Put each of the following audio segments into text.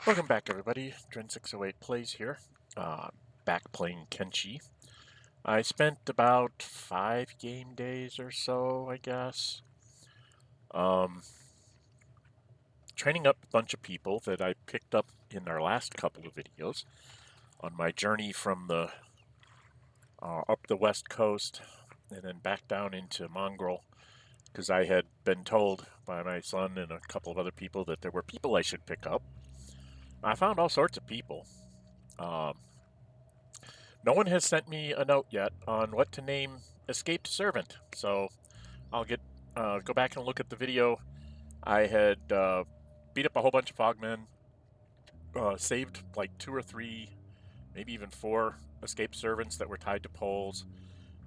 Welcome back, everybody. Dren608 plays here. Uh, Back playing Kenshi. I spent about 5 game days or so, I guess, um, training up a bunch of people that I picked up in our last couple of videos on my journey from the up the west coast and then back down into Mongrel, because I had been told by my son and a couple of other people that there were people I should pick up. I found all sorts of people. Um, No one has sent me a note yet on what to name Escaped Servant, so I'll go back and look at the video. I had beat up a whole bunch of fogmen, saved like 2 or 3, maybe even 4 escaped servants that were tied to poles.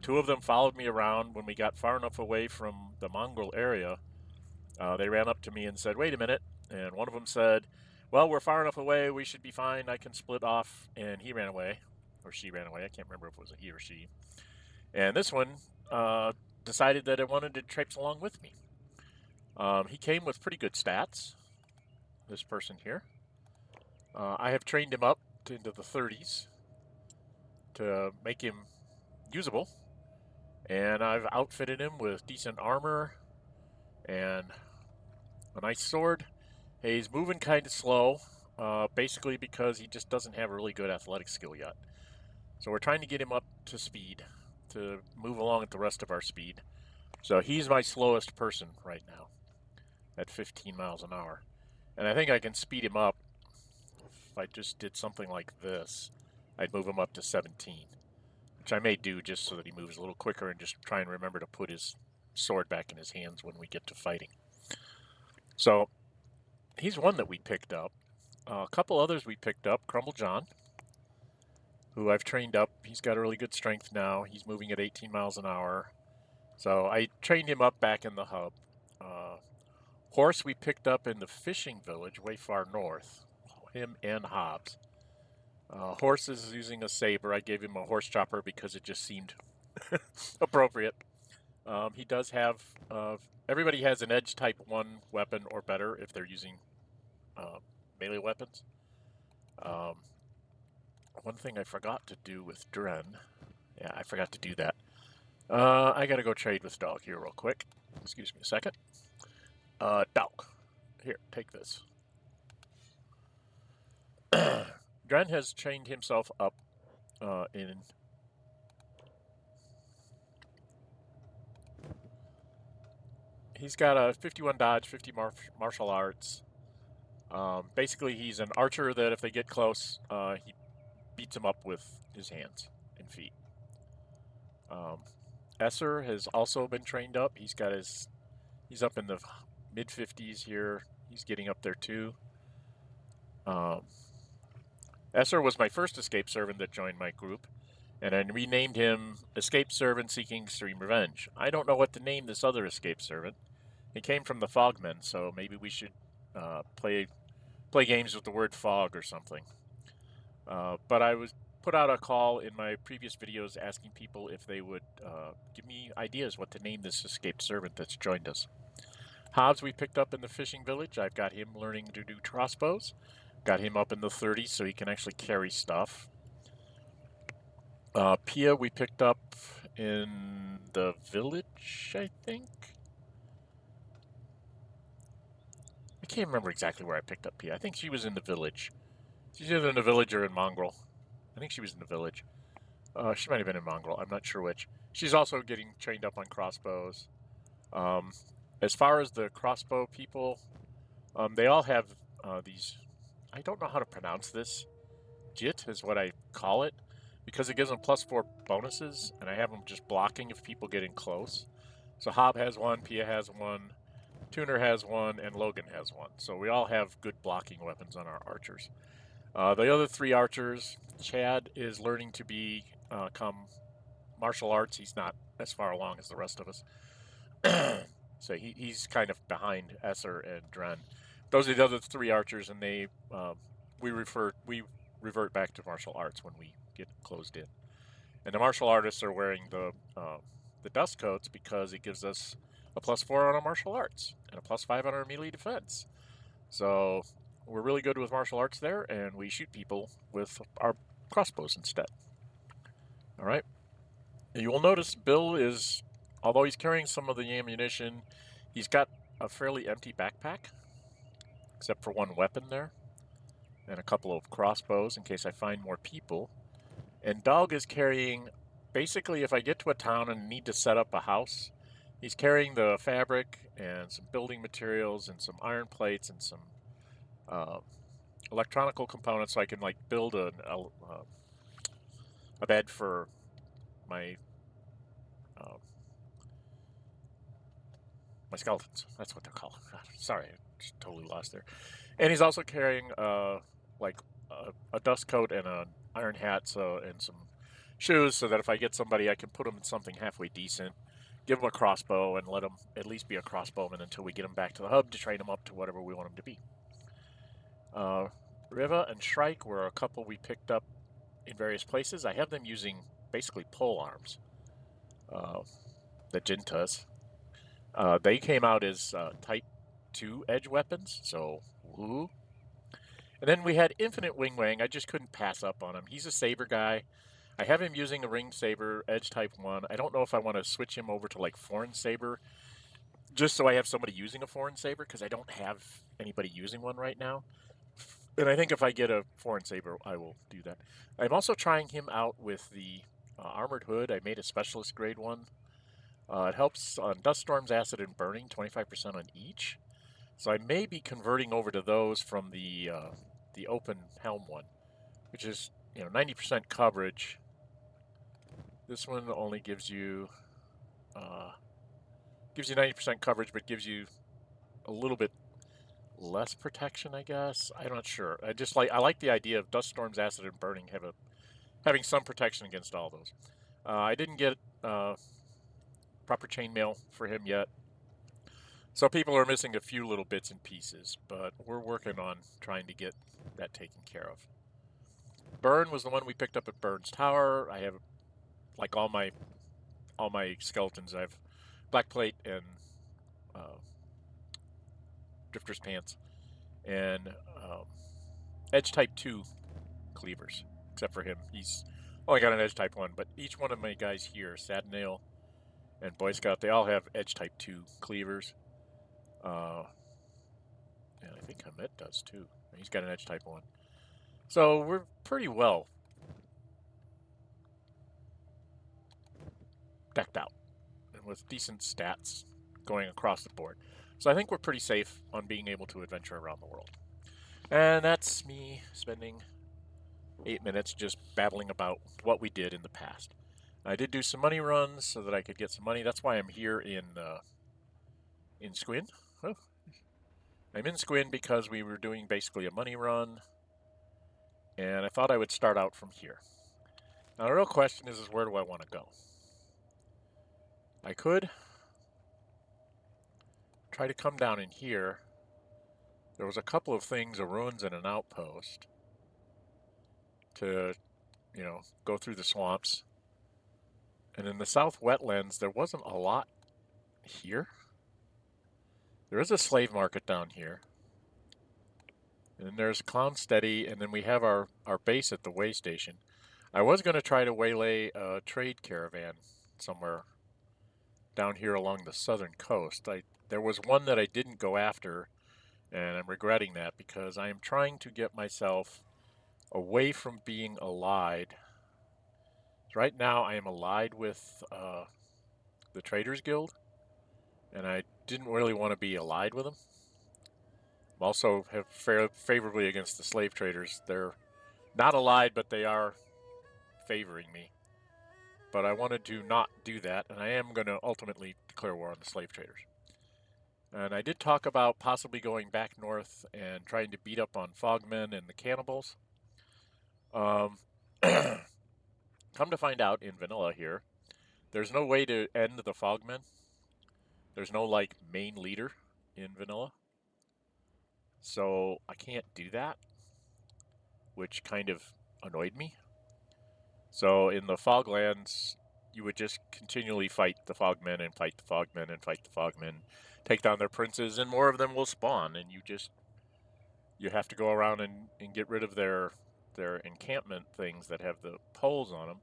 2 of them followed me around. When we got far enough away from the mongrel area, they ran up to me and said, "Wait a minute," and one of them said, "Well, we're far enough away, we should be fine, I can split off," and he ran away. Or she ran away, I can't remember if it was a he or she. And this one decided that it wanted to traipse along with me. He came with pretty good stats, this person here. I have trained him up into the 30s to make him usable, and I've outfitted him with decent armor and a nice sword. He's moving kind of slow, basically because he just doesn't have a really good athletic skill yet. So we're trying to get him up to speed to move along at the rest of our speed. So he's my slowest person right now at 15 miles an hour. And I think I can speed him up. If I just did something like this, I'd move him up to 17, which I may do just so that he moves a little quicker and just try and remember to put his sword back in his hands when we get to fighting. So he's one that we picked up. A couple others we picked up. Crumble John, who I've trained up. He's got a really good strength now. He's moving at 18 miles an hour. So I trained him up back in the hub. Horse we picked up in the fishing village way far north. Him and Hobbs. Horse is using a saber. I gave him a horse chopper because it just seemed appropriate. He does have. Everybody has an edge type 1 weapon or better if they're using melee weapons. One thing I forgot to do with Dren. Yeah, I forgot to do that. I gotta go trade with Dog here real quick. Excuse me a second. Dog. Here, take this. Dren has trained himself up in. He's got a 51 dodge, 50 martial arts. Basically, he's an archer that if they get close, he beats them up with his hands and feet. Esser has also been trained up. He's up in the mid 50s here. He's getting up there too. Esser was my first escape servant that joined my group, and I renamed him Escape Servant Seeking Extreme Revenge. I don't know what to name this other escape servant. He came from the Fogmen, so maybe we should play games with the word fog or something. But I was put out a call in my previous videos asking people if they would give me ideas what to name this escaped servant that's joined us. Hobbs we picked up in the fishing village. I've got him learning to do crossbows. Got him up in the 30s so he can actually carry stuff. Pia we picked up in the village, I think. I can't remember exactly where I picked up Pia. I think she was in the village. She's either in the village or in Mongrel. I think she was in the village. She might have been in Mongrel. I'm not sure which. She's also getting trained up on crossbows. As far as the crossbow people, they all have these. I don't know how to pronounce this. Jit is what I call it because it gives them +4 bonuses, and I have them just blocking if people get in close. So Hob has one, Pia has one, Tuner has one, and Logan has one. So we all have good blocking weapons on our archers. The other 3 archers, Chad is learning to become martial arts. He's not as far along as the rest of us. So he's kind of behind Esser and Dren. Those are the other 3 archers, and we revert back to martial arts when we get closed in. And the martial artists are wearing the dust coats because it gives us a +4 on our martial arts and a +5 on our melee defense. So we're really good with martial arts there, and we shoot people with our crossbows instead. All right. You will notice Bill is, although he's carrying some of the ammunition, he's got a fairly empty backpack, except for one weapon there, and a couple of crossbows in case I find more people. And Dog is carrying, basically, if I get to a town and need to set up a house, he's carrying the fabric and some building materials and some iron plates and some electronical components so I can like build a bed for my uh, my skeletons. That's what they're called. God, sorry, I just totally lost there. And he's also carrying like a dust coat and an iron hat, and some shoes, so that if I get somebody, I can put them in something halfway decent. Give them a crossbow and let them at least be a crossbowman until we get them back to the hub to train them up to whatever we want them to be. Riva and Shrike were a couple we picked up in various places. I have them using basically pole arms, the Jintas. They came out as Type 2 edge weapons, so woo. And then we had Infinite Wing Wang. I just couldn't pass up on him. He's a saber guy. I have him using a ring saber, edge type 1. I don't know if I want to switch him over to like foreign saber, just so I have somebody using a foreign saber, because I don't have anybody using one right now. And I think if I get a foreign saber, I will do that. I'm also trying him out with the armored hood. I made a specialist grade one. It helps on dust storms, acid, and burning, 25% on each. So I may be converting over to those from the open helm one, which is 90% coverage. This one only gives you 90% coverage, but gives you a little bit less protection, I guess. I'm not sure. I like the idea of dust storms, acid, and burning having some protection against all those. I didn't get proper chainmail for him yet, so people are missing a few little bits and pieces, but we're working on trying to get that taken care of. Burn was the one we picked up at Burn's Tower. I have, like all my skeletons, I have black plate and drifter's pants and edge type 2 cleavers, except for him. He's only got an edge type 1, but each one of my guys here, Sadnail and Boy Scout, they all have edge type 2 cleavers. And I think Hamet does too. He's got an edge type 1. So we're pretty well decked out and with decent stats going across the board. So I think we're pretty safe on being able to adventure around the world. And that's me spending 8 minutes just babbling about what we did in the past. I did do some money runs so that I could get some money. That's why I'm here in Squin. Oh. I'm in Squin because we were doing basically a money run, and I thought I would start out from here. Now the real question is where do I want to go? I could try to come down in here. There was a couple of things, a ruins and an outpost, to, go through the swamps. And in the south wetlands, there wasn't a lot here. There is a slave market down here. And then there's Clownsteady, and then we have our base at the way station. I was going to try to waylay a trade caravan somewhere down here along the southern coast. There was one that I didn't go after, and I'm regretting that because I am trying to get myself away from being allied. Right now I am allied with the Traders Guild, and I didn't really want to be allied with them. I'm also have favorably against the slave traders. They're not allied, but they are favoring me. But I wanted to not do that, and I am going to ultimately declare war on the slave traders. And I did talk about possibly going back north and trying to beat up on Fogmen and the cannibals. Come to find out, in vanilla here, there's no way to end the Fogmen. There's no, main leader in vanilla. So I can't do that, which kind of annoyed me. So in the Foglands, you would just continually fight the Fogmen and fight the Fogmen and fight the Fogmen, take down their princes, and more of them will spawn, and you just you have to go around and get rid of their encampment things that have the poles on them,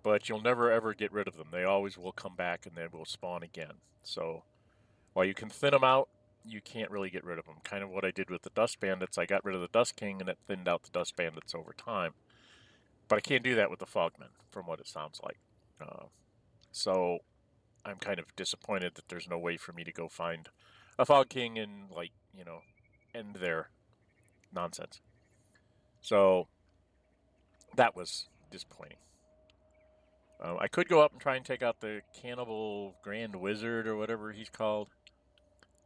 but you'll never ever get rid of them. They always will come back and they will spawn again. So while you can thin them out, you can't really get rid of them. Kind of what I did with the Dust Bandits. I got rid of the Dust King and it thinned out the Dust Bandits over time. But I can't do that with the Fogmen, from what it sounds like. So I'm kind of disappointed that there's no way for me to go find a Fog King and, like, you know, end their nonsense. So that was disappointing. I could go up and try and take out the Cannibal Grand Wizard or whatever he's called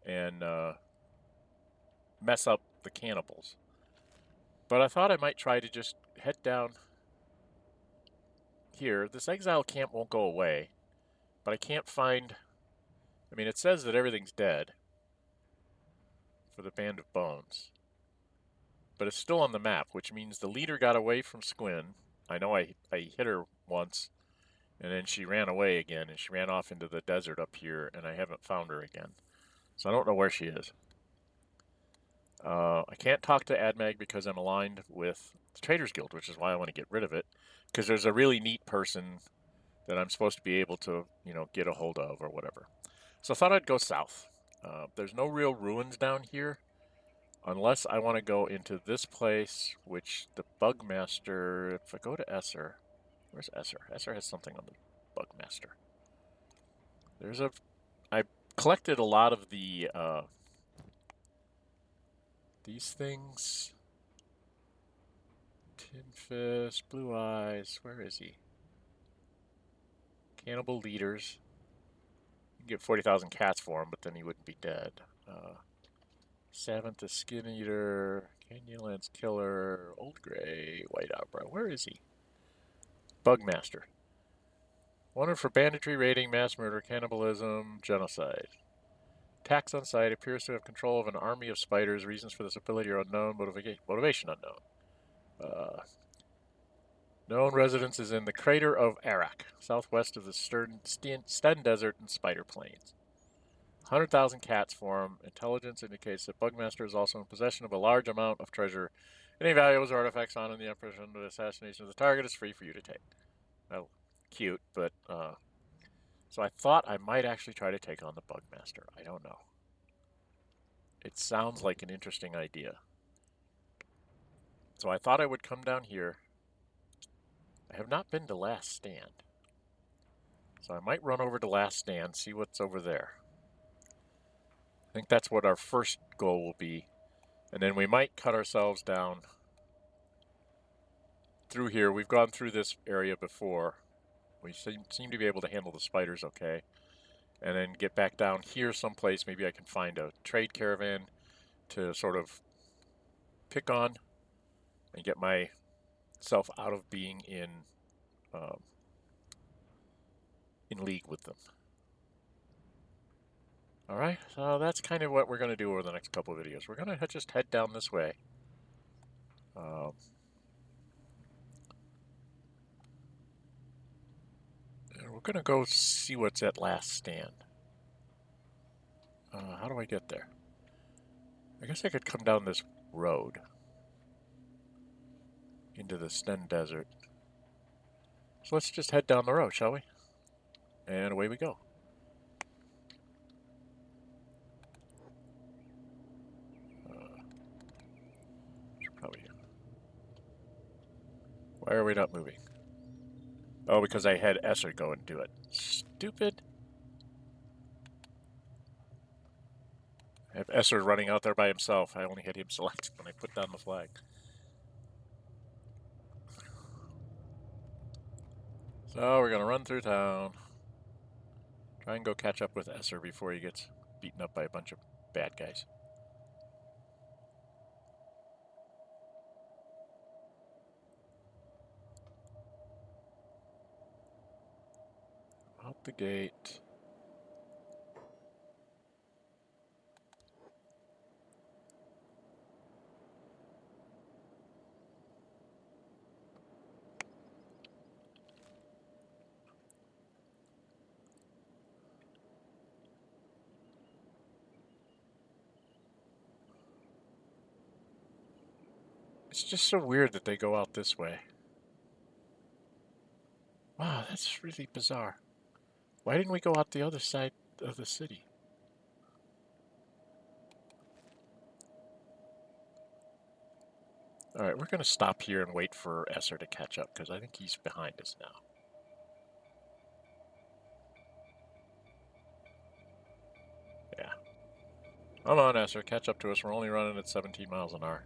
and mess up the cannibals. But I thought I might try to just head down here. This exile camp won't go away, but I can't find... I mean, it says that everything's dead for the Band of Bones, but it's still on the map, which means the leader got away from Squin. I know I hit her once, and then she ran away again, and she ran off into the desert up here, and I haven't found her again. So I don't know where she is. I can't talk to AdMag because I'm aligned with the Traders Guild, which is why I want to get rid of it, because there's a really neat person that I'm supposed to be able to, you know, get a hold of or whatever. So I thought I'd go south. There's no real ruins down here, unless I want to go into this place, which the Bugmaster, if I go to Esser, where's Esser? Esser has something on the Bugmaster. There's a, I collected a lot of the, these things. Tin Fist, Blue Eyes, where is he? Cannibal Leaders. You can get 40,000 cats for him, but then he wouldn't be dead. Savant the Skin Eater, Canyonlands Killer, Old Grey, White Outbrow. Where is he? Bugmaster. Wanted for banditry, raiding, mass murder, cannibalism, genocide. Attacks on sight, appears to have control of an army of spiders. Reasons for this ability are unknown. Motivation unknown. Known residence is in the crater of Arak, southwest of the Sten Desert and Spider Plains. 100,000 cats for him. Intelligence indicates that Bugmaster is also in possession of a large amount of treasure. Any valuables or artifacts on in the impression of the assassination of the target is free for you to take. Well, cute, but so I thought I might actually try to take on the Bugmaster. I don't know. It sounds like an interesting idea. So I thought I would come down here. I have not been to Last Stand. So I might run over to Last Stand, see what's over there. I think that's what our first goal will be. And then we might cut ourselves down through here. We've gone through this area before. We seem to be able to handle the spiders okay. And then get back down here someplace. Maybe I can find a trade caravan to sort of pick on and get myself out of being in league with them. Alright, so that's kind of what we're going to do over the next couple of videos. We're going to just head down this way. And we're going to go see what's at Last Stand. How do I get there? I guess I could come down this road into the Sten Desert. So let's just head down the road, shall we? And away we go. Probably. Why are we not moving? Oh, because I had Esser go and do it. Stupid. I have Esser running out there by himself. I only had him selected when I put down the flag. So we're going to run through town. Try and go catch up with Esser before he gets beaten up by a bunch of bad guys. Out the gate. It's just so weird that they go out this way. Wow, that's really bizarre. Why didn't we go out the other side of the city? Alright, we're going to stop here and wait for Esser to catch up, because I think he's behind us now. Yeah. Come on, Esser, catch up to us. We're only running at 17 miles an hour.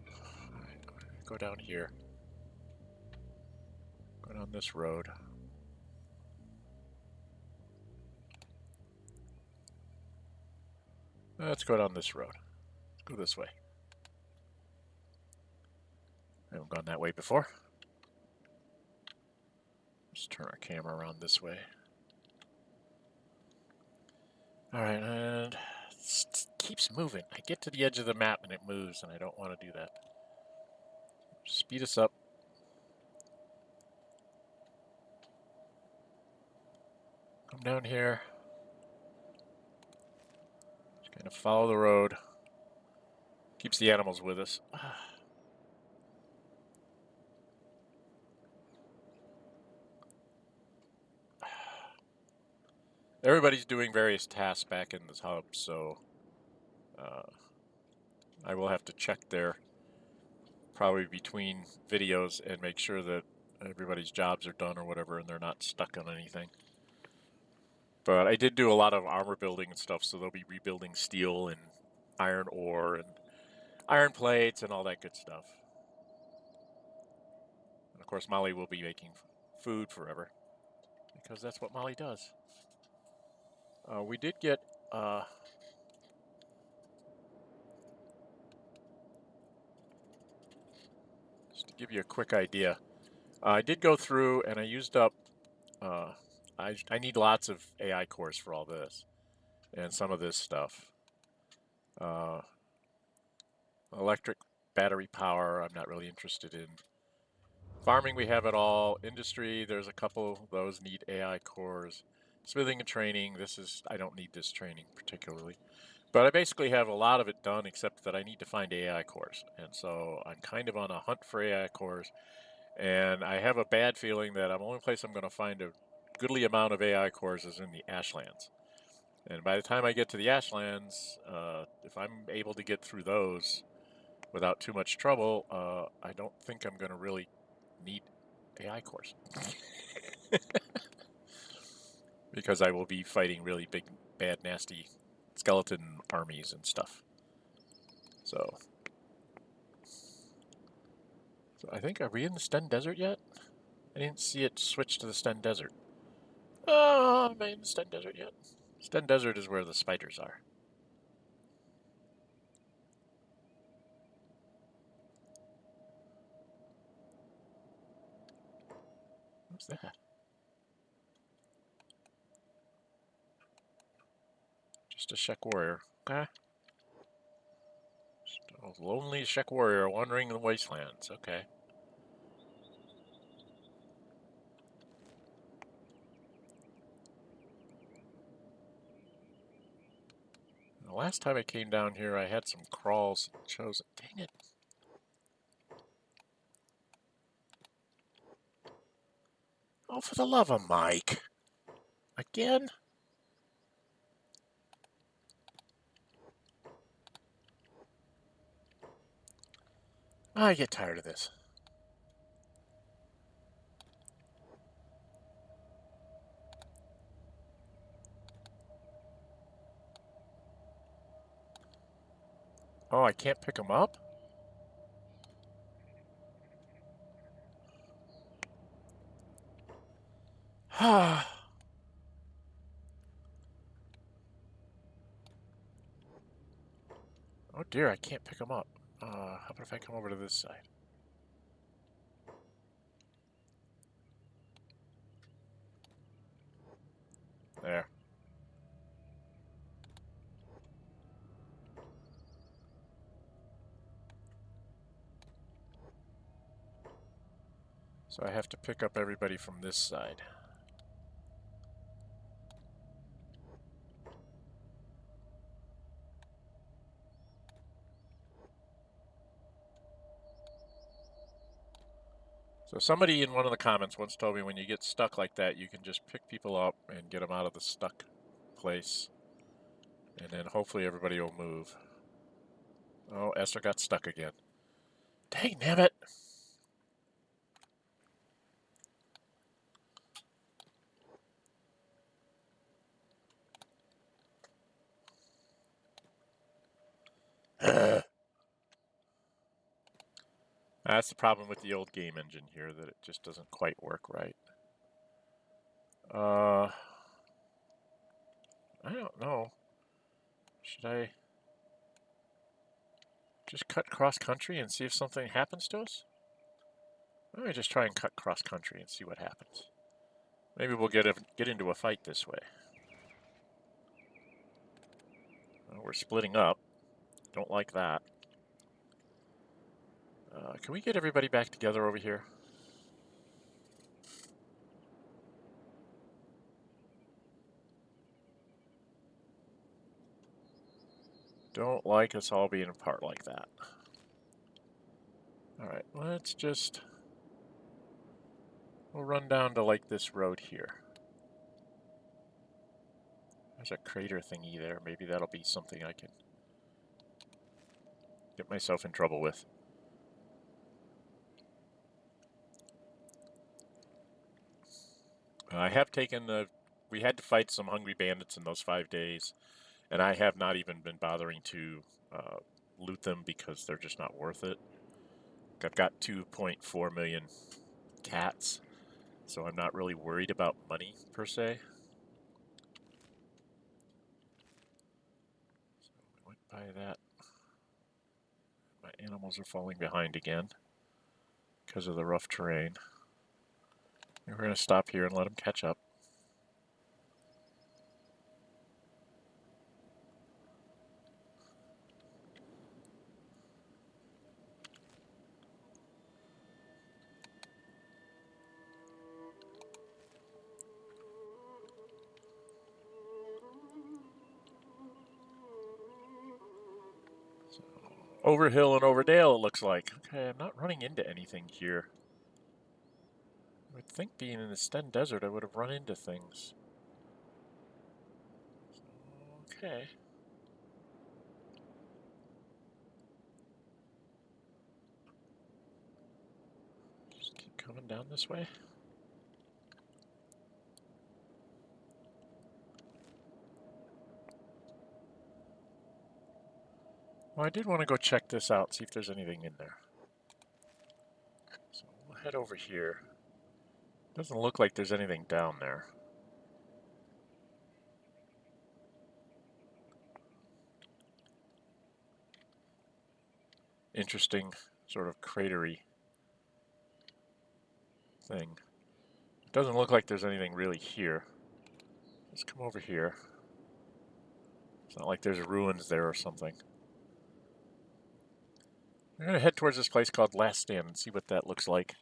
Alright, go down here. Go down this road. Let's go down this road. Let's go this way. I haven't gone that way before. Let's turn our camera around this way. Alright, and it keeps moving. I get to the edge of the map and it moves, and I don't want to do that. Speed us up. Come down here. Just kind of follow the road. Keeps the animals with us. Everybody's doing various tasks back in this hub, so I will have to check there probably between videos and make sure that everybody's jobs are done or whatever and they're not stuck on anything. But I did do a lot of armor building and stuff, so they'll be rebuilding steel and iron ore and iron plates and all that good stuff. And of course, Molly will be making food forever, because that's what Molly does. We did get just to give you a quick idea, I did go through and I used up I need lots of AI cores for all this and some of this stuff. Electric battery power, I'm not really interested in. Farming, we have it all. Industry, there's a couple. Those need AI cores. Smithing and training, I don't need this training particularly. But I basically have a lot of it done, except that I need to find AI cores. And so I'm kind of on a hunt for AI cores. And I have a bad feeling that the only place I'm going to find a goodly amount of AI cores is in the Ashlands. And by the time I get to the Ashlands, if I'm able to get through those without too much trouble, I don't think I'm going to really need AI cores. Because I will be fighting really big, bad, nasty skeleton armies and stuff. So I think, are we in the Sten Desert yet? I didn't see it switch to the Sten Desert. Oh, am I in the Sten Desert yet? Sten Desert is where the spiders are. What's that? Just a Shek warrior. Okay. Just a lonely Shek warrior wandering the wastelands. Okay. The last time I came down here, I had some crawls chosen. Dang it. Oh, for the love of Mike. Again? I get tired of this. Oh, I can't pick them up? Oh dear, I can't pick them up. How about if I come over to this side? There. So I have to pick up everybody from this side. So somebody in one of the comments once told me when you get stuck like that, you can just pick people up and get them out of the stuck place. And then hopefully everybody will move. Oh, Esther got stuck again. Dang, damn it. That's the problem with the old game engine here, that it just doesn't quite work right. I don't know. Should I just cut cross country and see if something happens to us? Let me just try and cut cross country and see what happens. Maybe we'll get into a fight this way. Well, we're splitting up. Don't like that. Can we get everybody back together over here? Don't like us all being apart like that. Alright, let's just... We'll run down to like this road here. There's a crater thingy there. Maybe that'll be something I can get myself in trouble with. I have taken the... We had to fight some hungry bandits in those 5 days, and I have not even been bothering to loot them because they're just not worth it. I've got 2.4 million cats, so I'm not really worried about money per se. So we went by that. My animals are falling behind again because of the rough terrain. We're going to stop here and let them catch up. So, over hill and over dale, it looks like. Okay, I'm not running into anything here. I would think being in the Sten Desert, I would have run into things. Okay. Just keep coming down this way. Well, I did want to go check this out, see if there's anything in there. So we'll head over here. Doesn't look like there's anything down there. Interesting sort of cratery thing. It doesn't look like there's anything really here. Let's come over here. It's not like there's ruins there or something. I'm going to head towards this place called Last Stand and see what that looks like.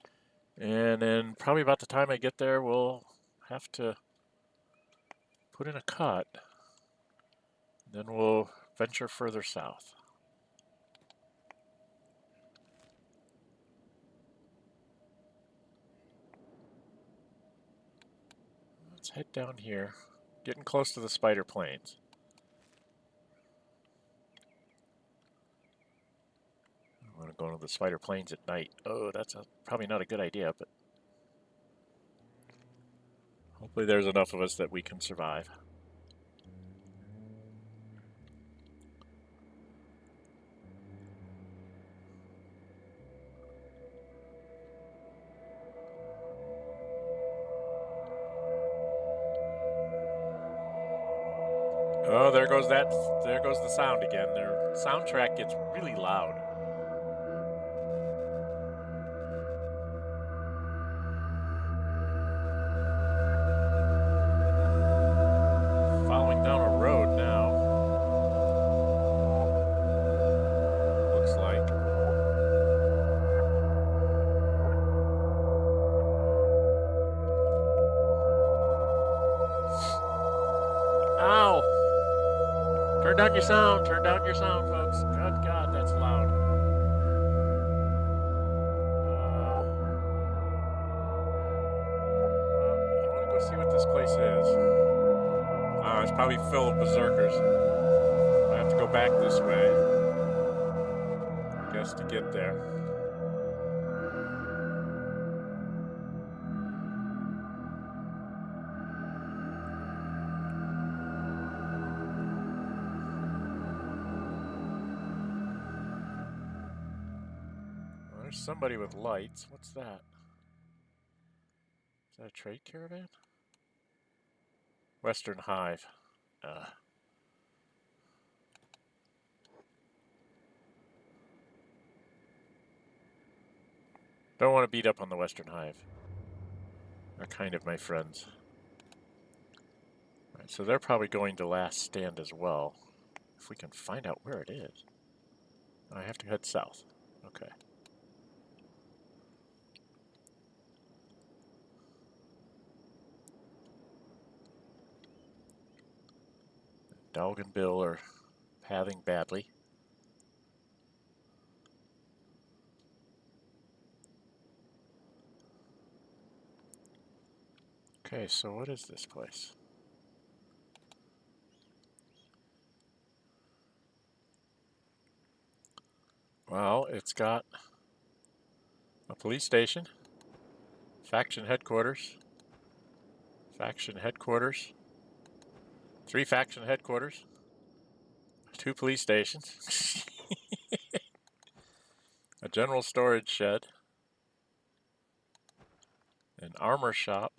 And then probably about the time I get there, we'll have to put in a cut. Then we'll venture further south. Let's head down here. Getting close to the Spider Plains. I want to go to the Spider Plains at night. Oh, that's probably not a good idea, but hopefully there's enough of us that we can survive. Oh, there goes the sound again. Their soundtrack gets really loud. Following down a road now. Looks like. Ow! Turn down your sound. Turn down your sound, folks. Good God, that's loud. this place is. Oh, it's probably full of berserkers. I have to go back this way, I guess, to get there. Well, there's somebody with lights. What's that? Is that a trade caravan? Western Hive. Don't want to beat up on the Western Hive. They're kind of my friends. Right, so they're probably going to last stand as well. If we can find out where it is. I have to head south. Okay. Dog and Bill are pathing badly. Okay, so what is this place? Well, it's got a police station, faction headquarters, 3 faction headquarters, 2 police stations, a general storage shed, an armor shop,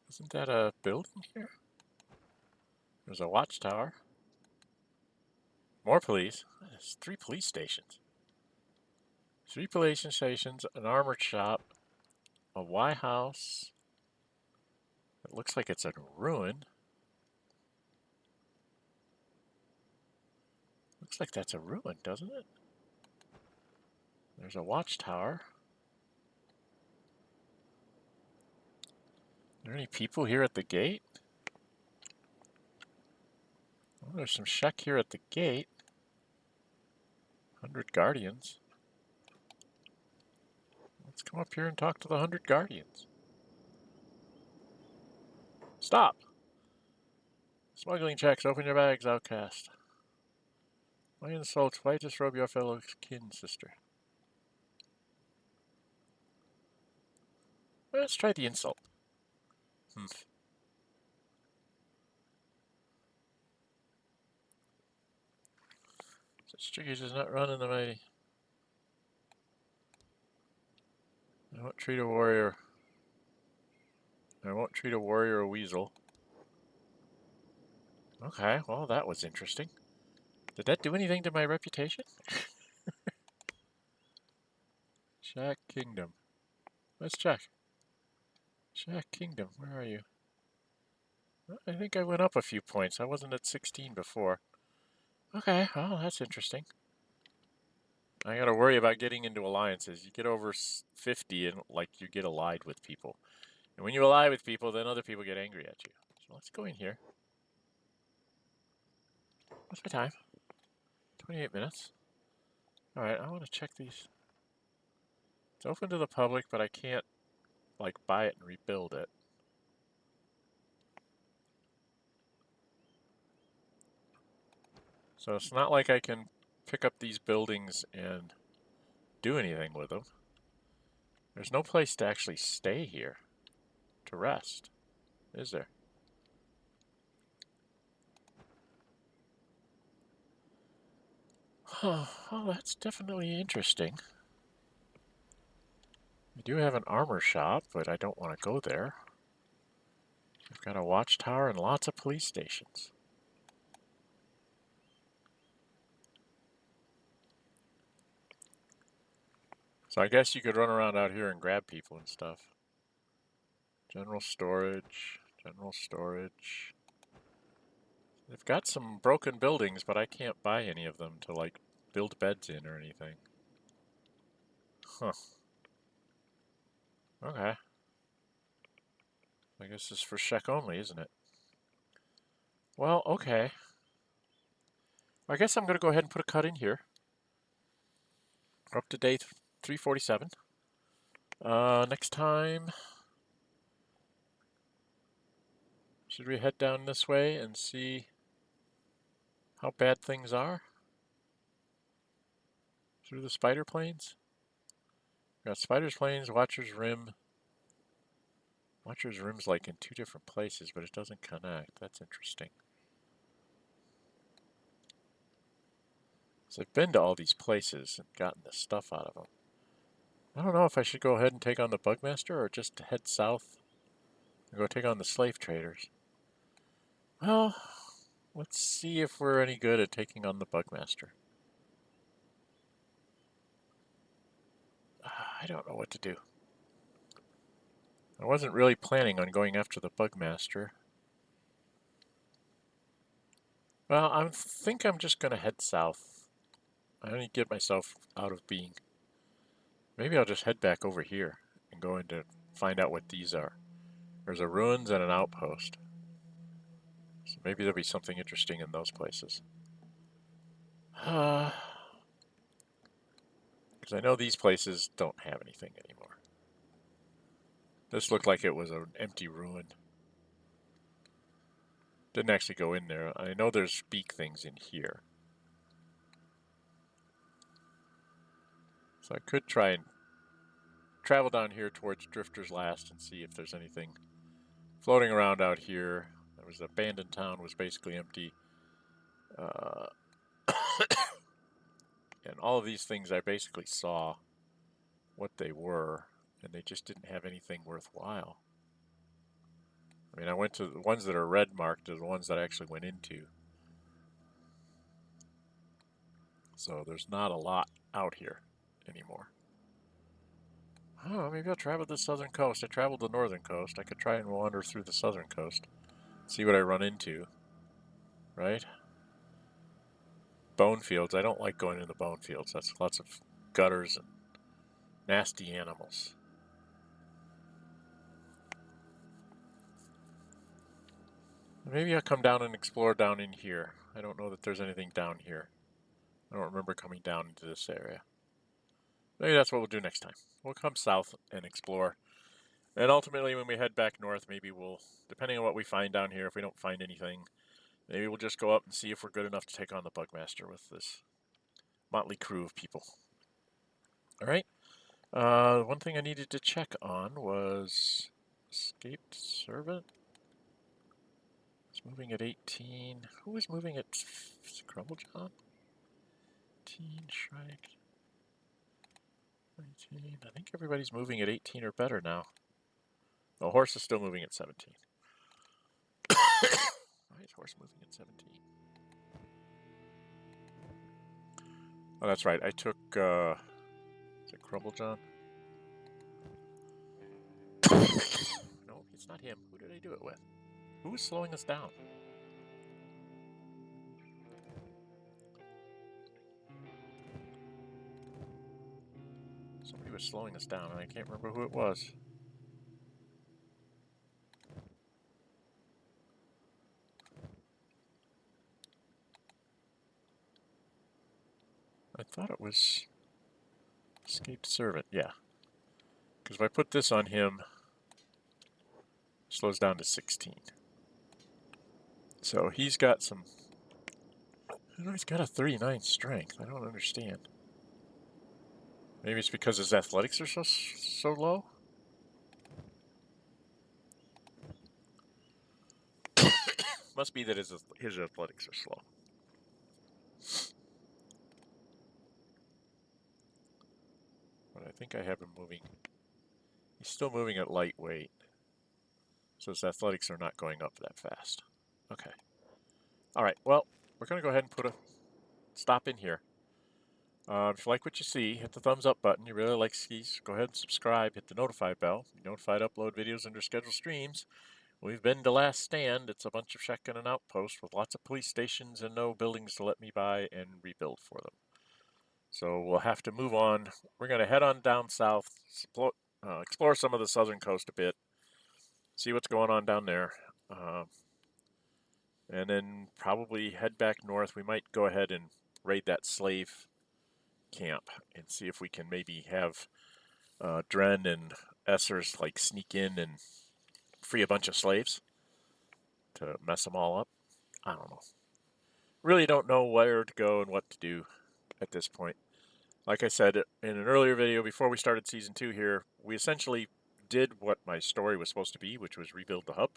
isn't that a building here? There's a watchtower, more police, there's 3 police stations. 3 police stations, an armored shop, a Y house. It looks like it's a ruin. Looks like that's a ruin, doesn't it? There's a watchtower. Are there any people here at the gate? Oh, there's some Shek here at the gate. 100 guardians. Let's come up here and talk to the 100 guardians. Stop! Smuggling checks. Open your bags, outcast. Why insult? Why disrobe your fellow kin, sister? Well, let's try the insult. Such tricky does not run in the mighty. I won't treat a warrior a weasel. Okay, well that was interesting. Did that do anything to my reputation? Shek Kingdom. Let's check. Shek Kingdom, where are you? I think I went up a few points. I wasn't at 16 before. Okay, well that's interesting. I gotta worry about getting into alliances. You get over 50 and like you get allied with people. And when you ally with people, then other people get angry at you. So let's go in here. What's my time? 28 minutes. Alright, I want to check these. It's open to the public, but I can't like buy it and rebuild it. So it's not like I can pick up these buildings and do anything with them. There's no place to actually stay here to rest, is there? Oh, well, that's definitely interesting. We do have an armor shop, but I don't want to go there. We've got a watchtower and lots of police stations. So I guess you could run around out here and grab people and stuff. General storage, general storage. They've got some broken buildings, but I can't buy any of them to like build beds in or anything. Huh. Okay. I guess this is for Shek only, isn't it? Well, okay. I guess I'm going to go ahead and put a cut in here. We're up to day 347. Next time, should we head down this way and see how bad things are? Through the spider plains? We got Spider's Plains, Watcher's Rim. Watcher's Rim's like in 2 different places, but it doesn't connect. That's interesting. So I've been to all these places and gotten the stuff out of them. I don't know if I should go ahead and take on the Bugmaster or just head south and go take on the slave traders. Well, let's see if we're any good at taking on the Bugmaster. I don't know what to do. I wasn't really planning on going after the Bugmaster. Well, I think I'm just going to head south. I need to get myself out of being. Maybe I'll just head back over here and go in to find out what these are. There's a ruins and an outpost. So maybe there'll be something interesting in those places. Because I know these places don't have anything anymore. This looked like it was an empty ruin. Didn't actually go in there. I know there's speak things in here. So I could try and travel down here towards Drifter's Last and see if there's anything floating around out here. There was an abandoned town, was basically empty. And all of these things I basically saw what they were, and they just didn't have anything worthwhile. I mean, I went to the ones that are red marked are the ones that I actually went into. So there's not a lot out here anymore. Oh, maybe I'll travel the southern coast. I traveled the northern coast. I could try and wander through the southern coast. See what I run into. Right? Bone fields. I don't like going in the bone fields. That's lots of gutters and nasty animals. Maybe I'll come down and explore down in here. I don't know that there's anything down here. I don't remember coming down into this area. Maybe that's what we'll do next time. We'll come south and explore. And ultimately, when we head back north, maybe we'll, depending on what we find down here, if we don't find anything, maybe we'll just go up and see if we're good enough to take on the Bugmaster with this motley crew of people. All right. One thing I needed to check on was escaped servant. It's moving at 18. Who is moving at Crumblejohn? 18, Shrike. 19. I think everybody's moving at 18 or better now. The horse is still moving at 17. Why is horse moving at 17? Oh, that's right. I took, is it Crumblejohn? No, it's not him. Who did I do it with? Who was slowing us down? Somebody was slowing us down, and I can't remember who it was. I thought it was escaped servant, yeah. Because if I put this on him, it slows down to 16. So he's got some, he's got a 39 strength. I don't understand. Maybe it's because his athletics are so low? Must be that his athletics are slow. But I think I have him moving. He's still moving at lightweight. So his athletics are not going up that fast. Okay. All right. Well, we're going to go ahead and put a stop in here. If you like what you see, hit the thumbs up button. You really like skis, go ahead and subscribe. Hit the notify bell. Be notified to upload videos under scheduled streams. We've been to Last Stand. It's a bunch of shotgun and outposts with lots of police stations and no buildings to let me buy and rebuild for them. So we'll have to move on. We're going to head on down south, explore some of the southern coast a bit, see what's going on down there, and then probably head back north. We might go ahead and raid that slave camp and see if we can maybe have Dren and Essers like sneak in and free a bunch of slaves to mess them all up. I don't know. Really don't know where to go and what to do at this point. Like I said in an earlier video before we started Season 2 here, we essentially did what my story was supposed to be, which was rebuild the hub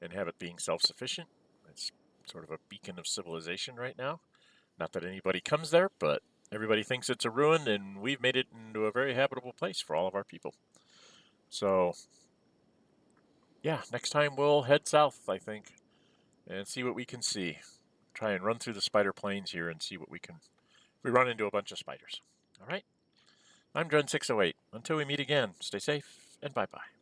and have it being self-sufficient. It's sort of a beacon of civilization right now. Not that anybody comes there, but everybody thinks it's a ruin, and we've made it into a very habitable place for all of our people. So, yeah, next time we'll head south, I think, and see what we can see. Try and run through the spider plains here and see what we can. We run into a bunch of spiders. All right? I'm Dren608. Until we meet again, stay safe and bye-bye.